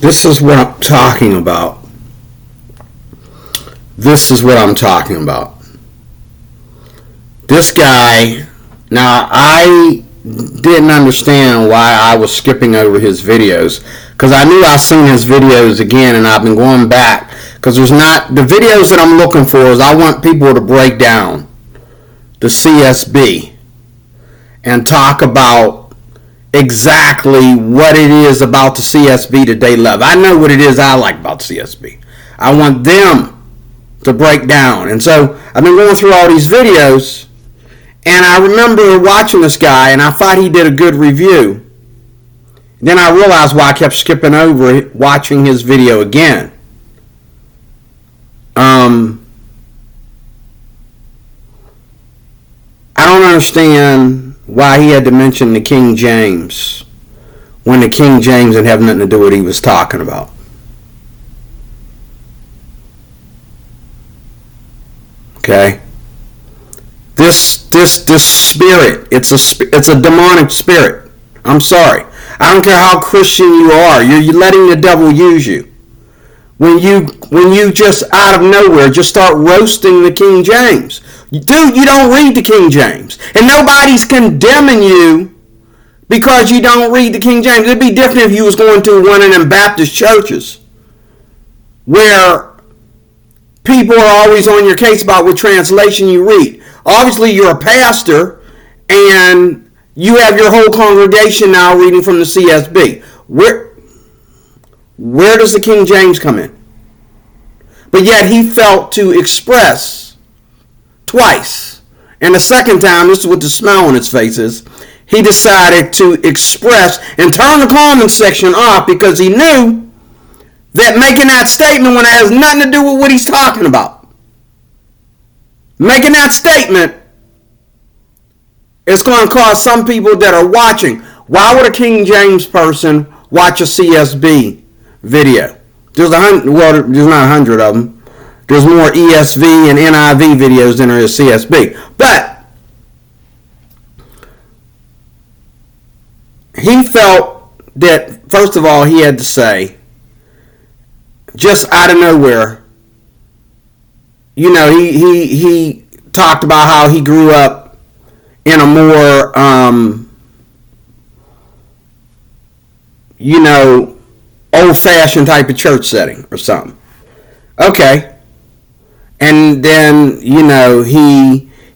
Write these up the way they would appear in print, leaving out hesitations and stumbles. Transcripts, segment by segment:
This is what I'm talking about. This is what I'm talking about. This guy, now I didn't understand why I was skipping over his videos, because I knew I've seen his videos again, and I've been going back, because there's not, the videos that I'm looking for is I want people to break down the CSB and talk about exactly what it is about the CSB that they love. I know what it is I like about the CSB. I want them to break down. And so I've been going through all these videos, and I remember watching this guy, and I thought he did a good review. Then I realized why I kept skipping over it, watching his video again. I don't understand why he had to mention the King James when the King James didn't have nothing to do with what he was talking about. Okay? This spirit, it's a demonic spirit. I'm sorry. I don't care how Christian you are. You're letting the devil use you. When you just out of nowhere just start roasting the King James. Dude, you don't read the King James. And nobody's condemning you because you don't read the King James. It'd be different if you was going to one of them Baptist churches where people are always on your case about what translation you read. Obviously, you're a pastor and you have your whole congregation now reading from the CSB. Where does the King James come in? But yet he felt to express twice. And the second time, this is what the smile on his face is, he decided to express and turn the comment section off because he knew that making that statement when it has nothing to do with what he's talking about. Making that statement is going to cause some people that are watching. Why would a King James person watch a CSB video? There's there's not 100 of them. There's more ESV and NIV videos than there is CSB. But he felt that, first of all, he had to say, just out of nowhere, you know, he talked about how he grew up in a more, old-fashioned type of church setting or something. Okay. And then, he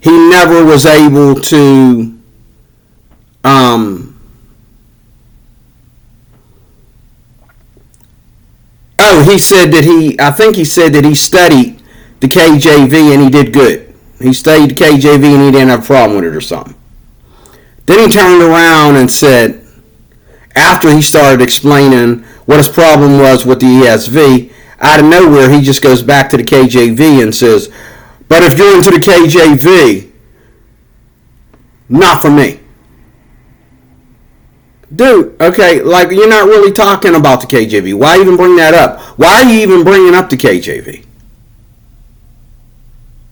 never was able to, he said that I think he said that he studied the KJV and he did good. He studied the KJV and he didn't have a problem with it or something. Then he turned around and said, after he started explaining what his problem was with the ESV, out of nowhere he just goes back to the KJV and says, but if you're into the KJV, not for me. Dude, okay, like you're not really talking about the KJV. Why even bring that up? Why are you even bringing up the KJV?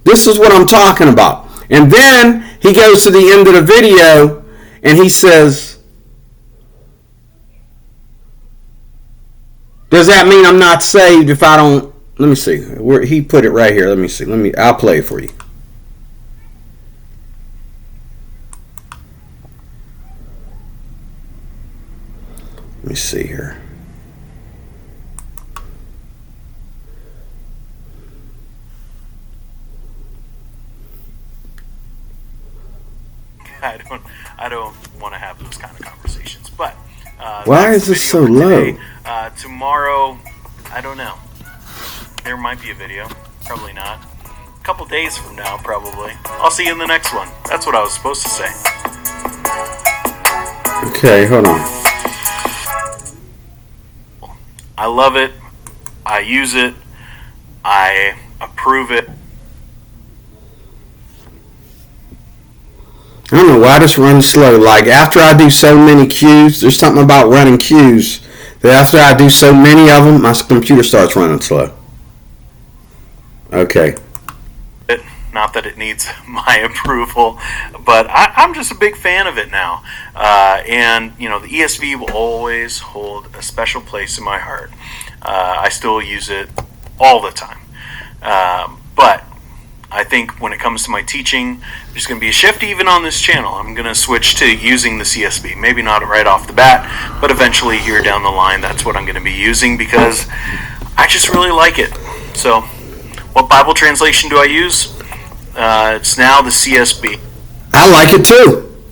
This is what I'm talking about. And then he goes to the end of the video and he says, does that mean I'm not saved if I don't? Let me see. Where he put it right here. Let me see. I'll play it for you. Let me see here. I don't want to have those kind of conversations. But why is this so low? Tomorrow, I don't know. There might be a video. Probably not. A couple days from now, probably. I'll see you in the next one. That's what I was supposed to say. Okay, hold on. I love it. I use it. I approve it. I don't know why this runs slow. Like, after I do so many cues, there's something about running cues that after I do so many of them, my computer starts running slow. Okay. Not that it needs my approval, but I'm just a big fan of it now. And, the ESV will always hold a special place in my heart. I still use it all the time. But I think when it comes to my teaching, there's going to be a shift even on this channel. I'm going to switch to using the CSB. Maybe not right off the bat, but eventually here down the line, that's what I'm going to be using because I just really like it. So, what Bible translation do I use? It's now the CSB. I like it too.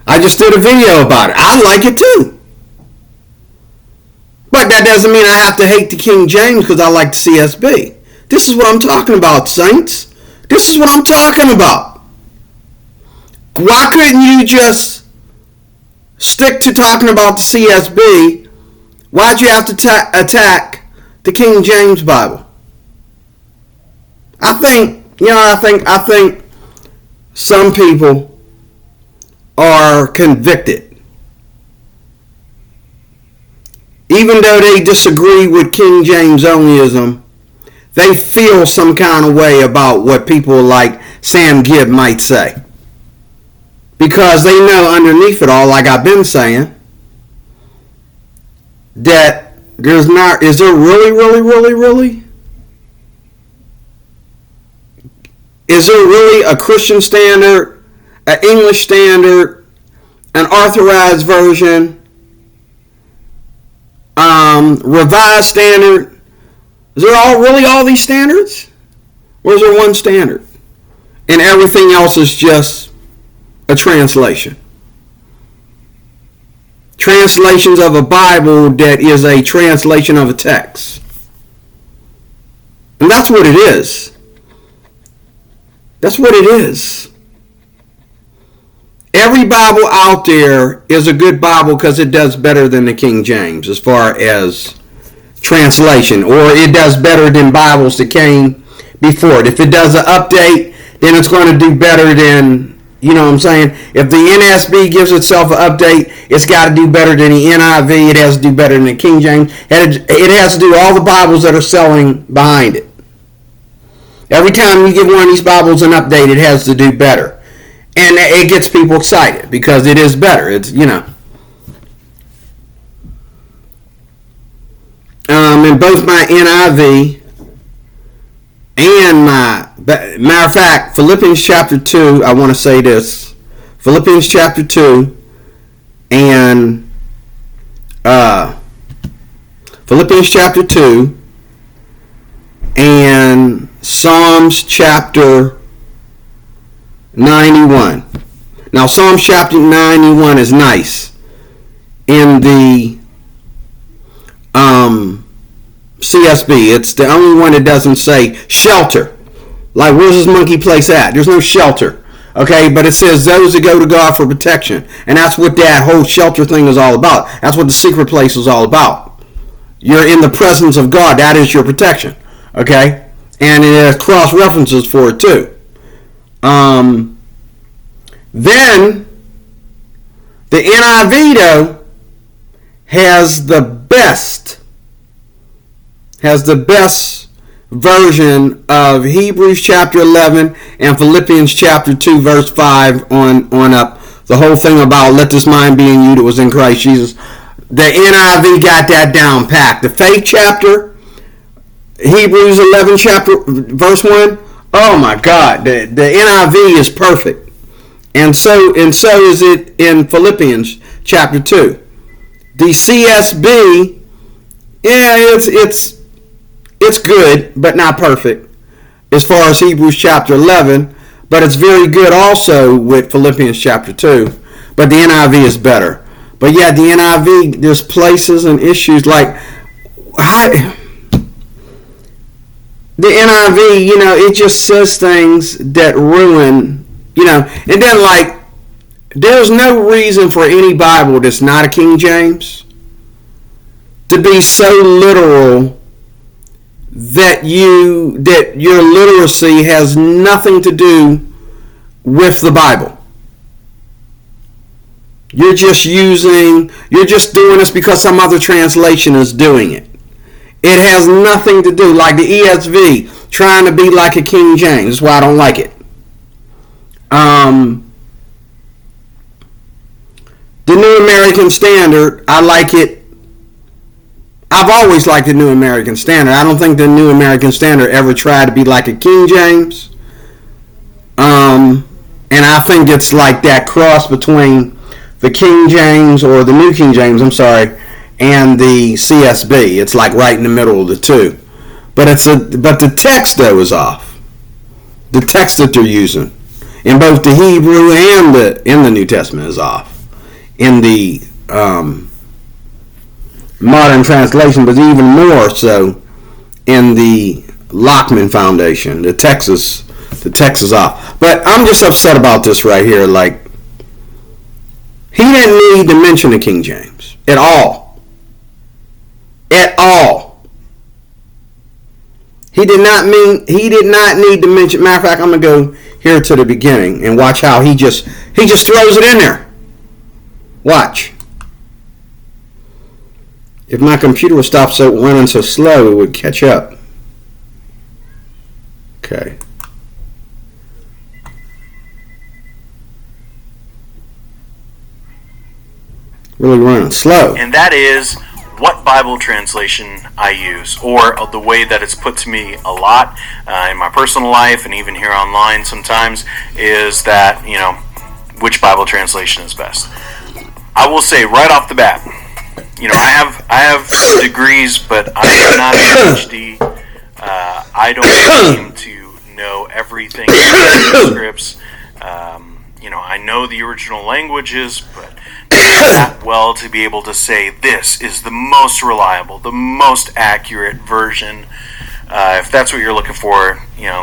I just did a video about it. I like it too. But that doesn't mean I have to hate the King James because I like the CSB. This is what I'm talking about, saints. This is what I'm talking about. Why couldn't you just stick to talking about the CSB? Why'd you have to attack the King James Bible? I think some people are convicted. Even though they disagree with King James onlyism, they feel some kind of way about what people like Sam Gibb might say. Because they know underneath it all, like I've been saying, that is there really? Is there really a Christian standard, an English standard, an authorized version, revised standard? Is there all these standards? Or is there one standard? And everything else is just a translation. Translations of a Bible that is a translation of a text. And that's what it is. That's what it is. Every Bible out there is a good Bible because it does better than the King James as far as translation, or it does better than Bibles that came before it. If it does an update, then it's going to do better than, you know what I'm saying? If the NSB gives itself an update, it's got to do better than the NIV. It has to do better than the King James. It has to do all the Bibles that are selling behind it. Every time you give one of these Bibles an update, it has to do better. And it gets people excited because it is better. It's, in both my NIV and matter of fact, Philippians chapter 2, I want to say this. Philippians chapter 2 and Philippians chapter 2 and Psalms chapter 91. Now, Psalms chapter 91 is nice. In the CSB, it's the only one that doesn't say shelter. Like, where's this monkey place at? There's no shelter. Okay, but it says those that go to God for protection. And that's what that whole shelter thing is all about. That's what the secret place is all about. You're in the presence of God. That is your protection. Okay? And it has cross references for it too. Then the NIV though has the best version of Hebrews chapter 11 and Philippians chapter 2 verse 5 on up. The whole thing about let this mind be in you that was in Christ Jesus. The NIV got that down packed. The faith chapter, Hebrews 11 chapter verse 1. Oh my God, the NIV is perfect. And so is it in Philippians chapter 2. The CSB, yeah, it's good, but not perfect as far as Hebrews chapter 11, but it's very good also with Philippians chapter 2. But the NIV is better. But yeah, the NIV, there's places and issues like the NIV, it just says things that ruin, and then like, there's no reason for any Bible that's not a King James to be so literal that your literacy has nothing to do with the Bible. You're just doing this because some other translation is doing it. It has nothing to do, like the ESV trying to be like a King James. That's why I don't like it. The New American Standard, I like it. I've always liked the New American Standard. I don't think the New American Standard ever tried to be like a King James. And I think it's like that cross between the King James, or the New King James, I'm sorry, and the CSB. It's like right in the middle of the two. But the text though is off. The text that they're using in both the Hebrew and in the New Testament is off. In the modern translation, but even more so in the Lockman Foundation. The text is off. But I'm just upset about this right here. Like, he didn't need to mention the King James at all. At all. He did not need to mention. Matter of fact, I'm gonna go here to the beginning and watch how he just throws it in there. Watch. If my computer would stop running so slow, it would catch up. Okay. Really running slow. And that is what Bible translation I use, or the way that it's put to me a lot in my personal life and even here online sometimes, is that, which Bible translation is best. I will say right off the bat, I have degrees, but I am not a PhD. I don't claim to know everything in the scripts. I know the original languages, but not that well to be able to say this is the most reliable, the most accurate version. If that's what you're looking for,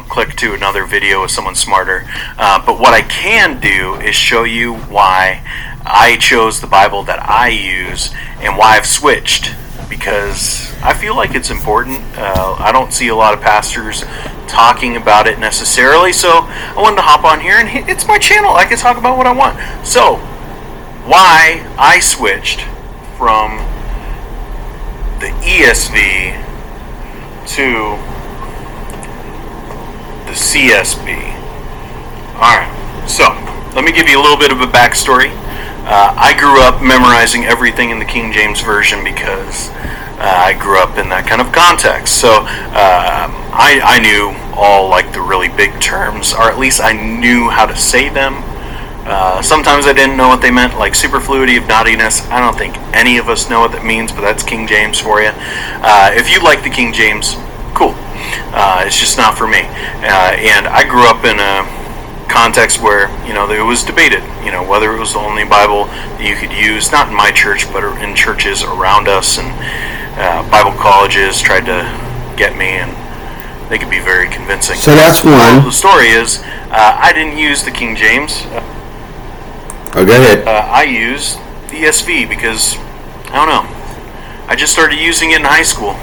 click to another video with someone smarter. But what I can do is show you why I chose the Bible that I use and why I've switched, because I feel like it's important. I don't see a lot of pastors talking about it necessarily, so I wanted to hop on here, and it's my channel. I can talk about what I want. So, why I switched from the ESV to the CSB. Alright, so let me give you a little bit of a backstory. I grew up memorizing everything in the King James Version because I grew up in that kind of context. So I knew all like the really big terms, or at least I knew how to say them. Sometimes I didn't know what they meant, like superfluity of naughtiness. I don't think any of us know what that means, but that's King James for you. If you like the King James, cool. It's just not for me. And I grew up in a context where, it was debated, whether it was the only Bible that you could use, not in my church, but in churches around us, and Bible colleges tried to get me, and they could be very convincing. So that's one. The story is, I didn't use the King James. Oh, go ahead. I used the ESV because, I don't know, I just started using it in high school.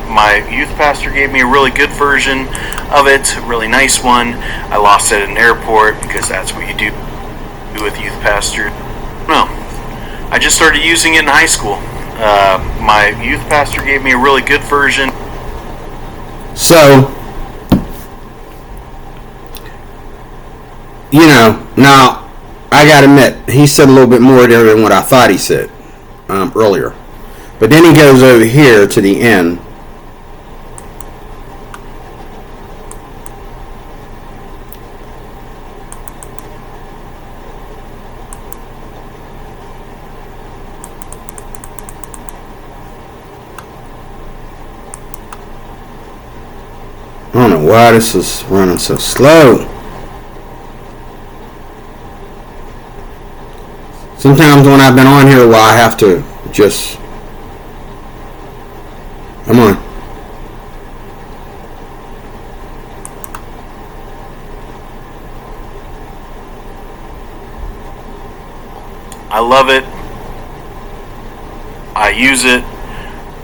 My youth pastor gave me a really good version of it, a really nice one. I lost it at an airport because that's what you do with youth pastor. No, I just started using it in high school. My youth pastor gave me a really good version. So, now I gotta admit, he said a little bit more there than what I thought he said earlier. But then he goes over here to the end. I don't know why this is running so slow. Sometimes when I've been on here a while, I have to just... Come on. I love it. I use it.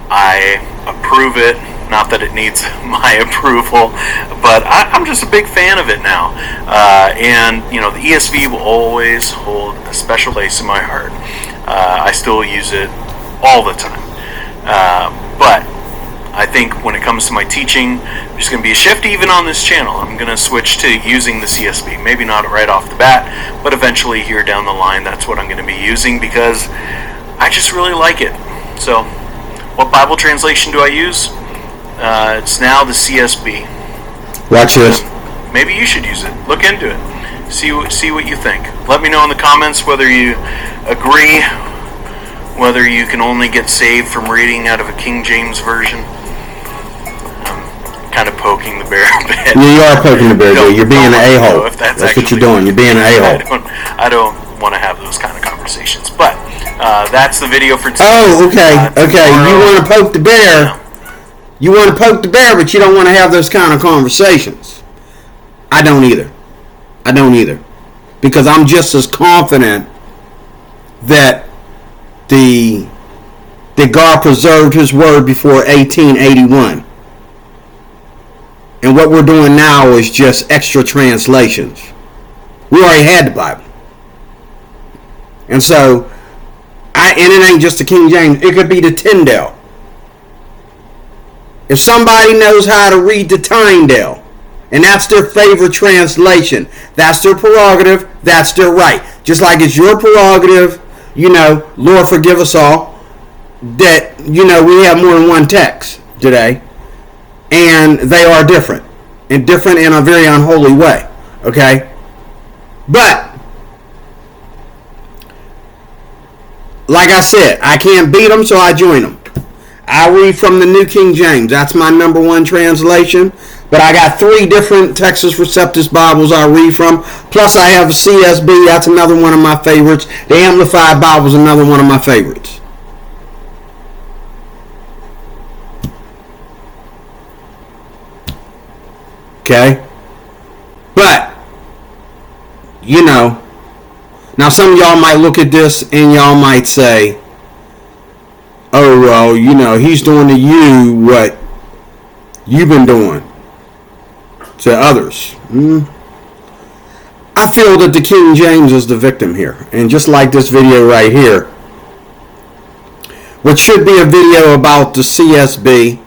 I approve it. Not that it needs my approval, but I'm just a big fan of it now. And, the ESV will always hold a special place in my heart. I still use it all the time. But I think when it comes to my teaching, there's going to be a shift even on this channel. I'm going to switch to using the CSB. Maybe not right off the bat, but eventually here down the line, that's what I'm going to be using because I just really like it. So, what Bible translation do I use? It's now the CSB. Watch this. Maybe you should use it. Look into it. See what you think. Let me know in the comments whether you agree, whether you can only get saved from reading out of a King James version. I'm kind of poking the bear a bit. You are poking the bear, dude. You're being an a-hole. That's what you're doing. You're being an a-hole. I don't want to have those kind of conversations. But that's the video for today. Oh, okay. Okay. You want to poke the bear. Yeah. You want to poke the bear, but you don't want to have those kind of conversations. I don't either. I don't either. Because I'm just as confident that God preserved his word before 1881. And what we're doing now is just extra translations. We already had the Bible. And so, and it ain't just the King James. It could be the Tyndale. If somebody knows how to read the Tyndale, and that's their favorite translation, that's their prerogative, that's their right. Just like it's your prerogative, Lord forgive us all, that, we have more than one text today, and they are different, and different in a very unholy way, okay? But, like I said, I can't beat them, so I join them. I read from the New King James. That's my number one translation. But I got 3 different Texas Receptus Bibles I read from. Plus I have a CSB. That's another one of my favorites. The Amplified Bible is another one of my favorites. Okay? But, now some of y'all might look at this and y'all might say, oh, well, he's doing to you what you've been doing to others. I feel that the King James is the victim here. And just like this video right here, which should be a video about the CSB,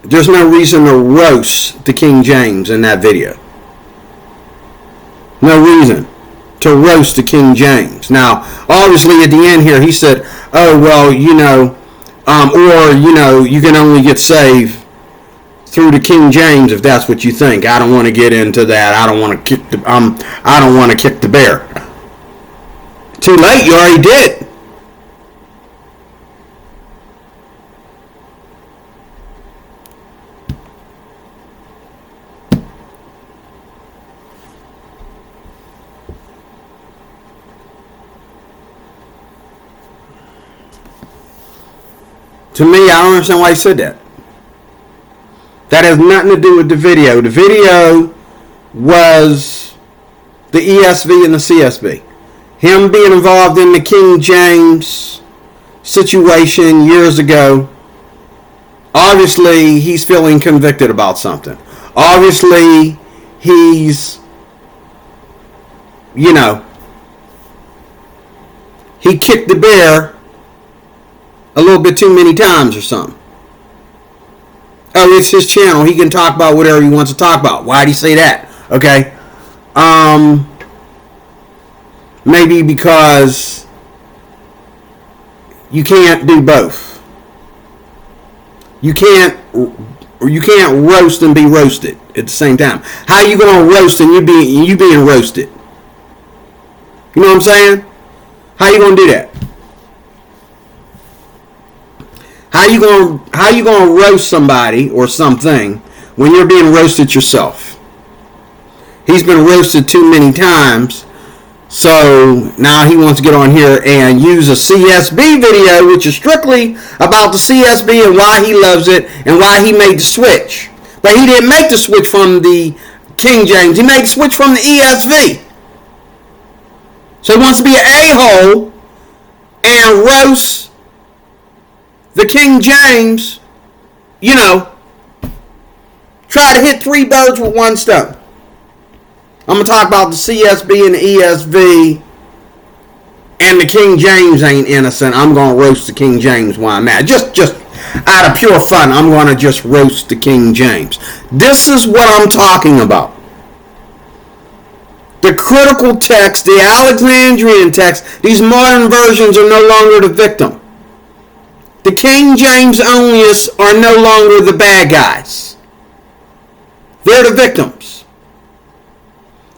there's no reason to roast the King James in that video. No reason to roast the King James. Now, obviously at the end here, he said, oh, well, you can only get saved through the King James if that's what you think. I don't want to get into that. I don't want to kick the bear. Too late, you already did. To me, I don't understand why he said that. That has nothing to do with the video. The video was the ESV and the CSB. Him being involved in the King James situation years ago. Obviously, he's feeling convicted about something. Obviously, he's, he kicked the bear a little bit too many times or something. Oh, it's his channel. He can talk about whatever he wants to talk about. Why'd he say that? Okay. Maybe because you can't do both. You can't roast and be roasted at the same time. How are you going to roast and you being roasted? You know what I'm saying? How you going to do that? How you gonna roast somebody or something when you're being roasted yourself? He's been roasted too many times, so now he wants to get on here and use a CSB video, which is strictly about the CSB and why he loves it and why he made the switch. But he didn't make the switch from the King James. He made the switch from the ESV. So he wants to be an a-hole and roast the King James, try to hit 3 birds with one stone. I'm going to talk about the CSB and the ESV, and the King James ain't innocent. I'm going to roast the King James while I'm at it. Just out of pure fun, I'm going to just roast the King James. This is what I'm talking about. The critical text, the Alexandrian text, these modern versions are no longer the victim. The King James onlyists are no longer the bad guys. They're the victims.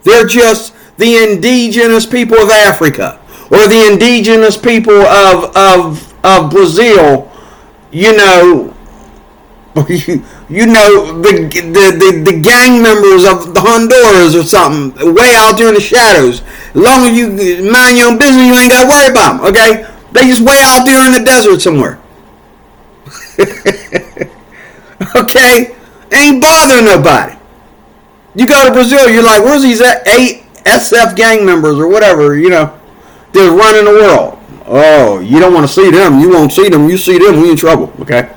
They're just the indigenous people of Africa or the indigenous people of Brazil, you know, the gang members of the Honduras or something, way out there in the shadows. As long as you mind your own business, you ain't got to worry about them, okay? They just way out there in the desert somewhere. Okay? Ain't bothering nobody. You go to Brazil, you're like, where's these 8 SF gang members or whatever, you know, they're running the world. Oh, you don't want to see them. You won't see them. You see them, we in trouble, okay?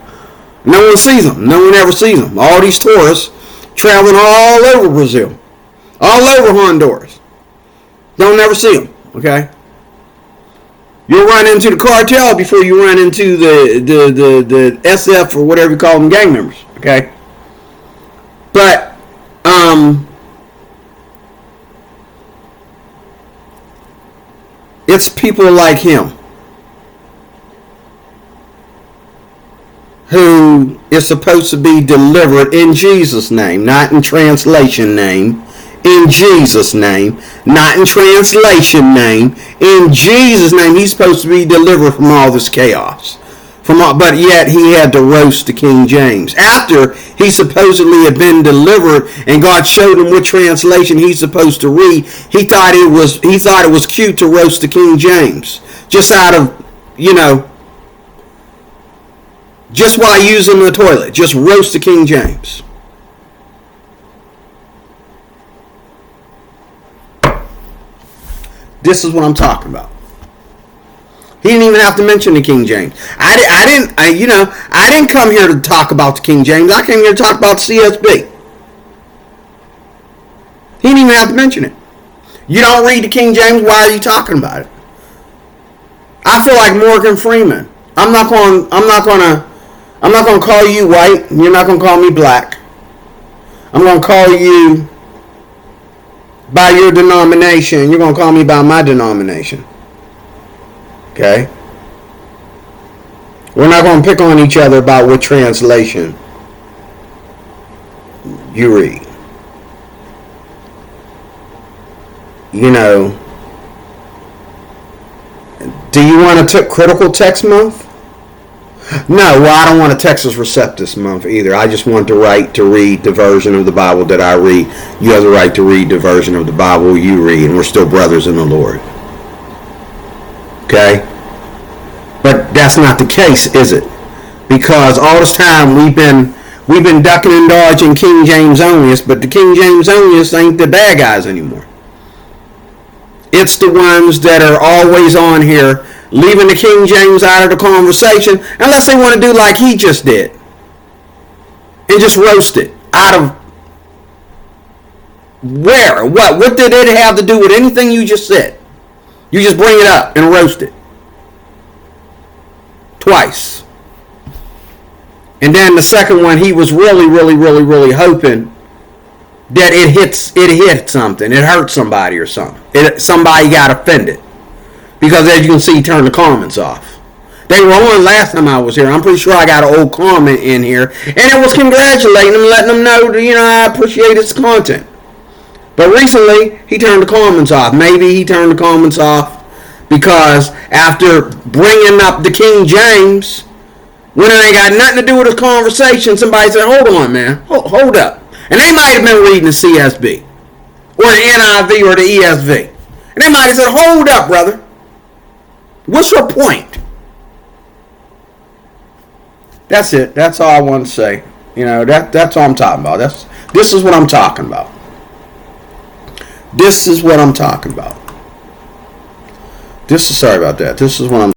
No one sees them. No one ever sees them. All these tourists traveling all over Brazil, all over Honduras. Don't ever see them, okay? You'll run into the cartel before you run into the SF or whatever you call them, gang members, okay? But it's people like him who is supposed to be delivered in Jesus' name, not in translation name, in Jesus' name, not in translation name, in Jesus' name. He's supposed to be delivered from all this chaos. But yet he had to roast the King James. After he supposedly had been delivered and God showed him what translation he's supposed to read, he thought it was cute to roast the King James. Just out of, you know, just while using the toilet. Just roast the King James. This is what I'm talking about. He didn't even have to mention the King James. I didn't come here to talk about the King James. I came here to talk about CSB. He didn't even have to mention it. You don't read the King James, why are you talking about it? I feel like Morgan Freeman. I'm not going to call you white. You're not going to call me black. I'm going to call you by your denomination. You're going to call me by my denomination. Okay? We're not going to pick on each other about what translation you read. You know, do you want to take critical text month? No, well, I don't want a Texas Receptus month either. I just want the right to read the version of the Bible that I read. You have the right to read the version of the Bible you read, and we're still brothers in the Lord. Okay? But that's not the case, is it? Because all this time we've been ducking and dodging King James onlyists, but the King James onlyists ain't the bad guys anymore. It's the ones that are always on here leaving the King James out of the conversation unless they want to do like he just did and just roast it out of where? What did it have to do with anything you just said? You just bring it up and roast it. Twice. And then the second one, he was really hoping that it hit something. It hurt somebody or something. Somebody got offended. Because as you can see, he turned the comments off. They were on last time I was here. I'm pretty sure I got an old comment in here. And it was congratulating him, letting him know that, you know, I appreciate his content. But recently, he turned the comments off. Maybe he turned the comments off because after bringing up the King James, when it ain't got nothing to do with his conversation, somebody said, hold on, man. Hold up. And they might have been reading the CSB or the NIV or the ESV. And they might have said, hold up, brother. What's your point? That's it. That's all I want to say. You know, that's all I'm talking about. This is what I'm talking about. This is what I'm talking about. Sorry about that. This is what I'm